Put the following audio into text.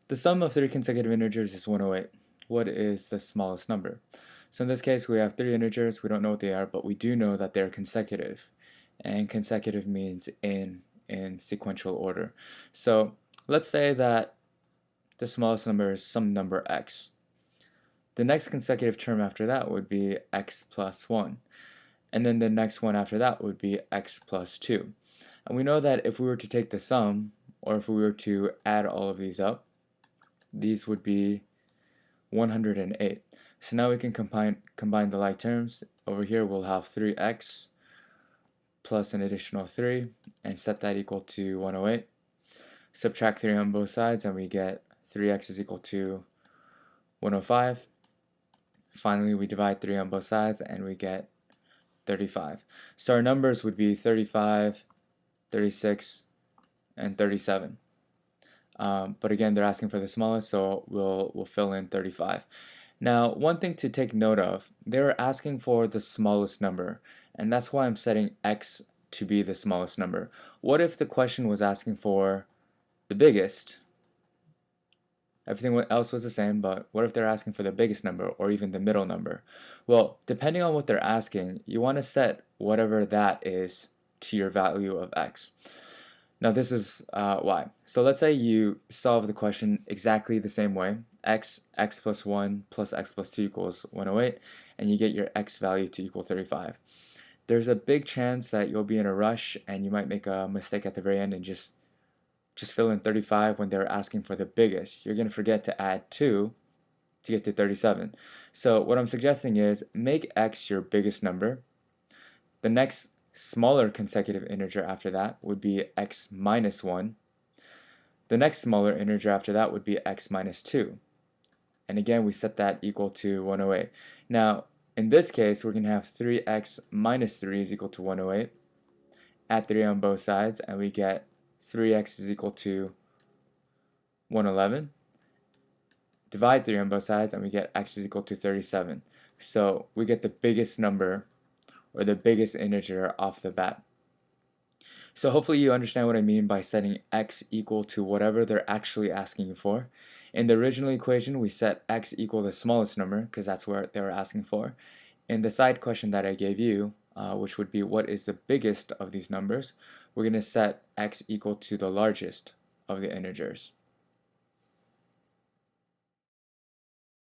The sum of three consecutive integers is 108. What is the smallest number? So in this case, we have three integers. We don't know what they are, but we do know that they're consecutive. And consecutive means in sequential order. So let's say that the smallest number is some number x. The next consecutive term after that would be x plus 1. And then the next one after that would be x plus 2. And we know that if we were to take the sum, or if we were to add all of these up, these would be 108. So now we can combine the like terms. Over here we'll have 3x plus an additional 3 and set that equal to 108. Subtract 3 on both sides and we get 3x is equal to 105. Finally, we divide 3 on both sides and we get 35. So our numbers would be 35, 36, and 37. But again, they're asking for the smallest, so we'll fill in 35. Now, one thing to take note of, they're asking for the smallest number, and that's why I'm setting x to be the smallest number. What if the question was asking for the biggest? Everything else was the same, but what if they're asking for the biggest number or even the middle number? Well, depending on what they're asking, you want to set whatever that is to your value of x. Now this is why. So let's say you solve the question exactly the same way. X plus 1 plus x plus 2 equals 108, and you get your x value to equal 35. There's a big chance that you'll be in a rush and you might make a mistake at the very end and just fill in 35 when they're asking for the biggest. You're going to forget to add 2 to get to 37. So what I'm suggesting is make x your biggest number. The next smaller consecutive integer after that would be x minus 1. The next smaller integer after that would be x minus 2. And again, we set that equal to 108. Now, in this case, we're going to have 3x minus 3 is equal to 108. Add 3 on both sides, and we get 3x is equal to 111. Divide 3 on both sides, and we get x is equal to 37. So we get the biggest number, or the biggest integer off the bat. So hopefully you understand what I mean by setting x equal to whatever they're actually asking you for. In the original equation, we set x equal the smallest number, because that's what they were asking for. In the side question that I gave you, which would be what is the biggest of these numbers, we're going to set x equal to the largest of the integers.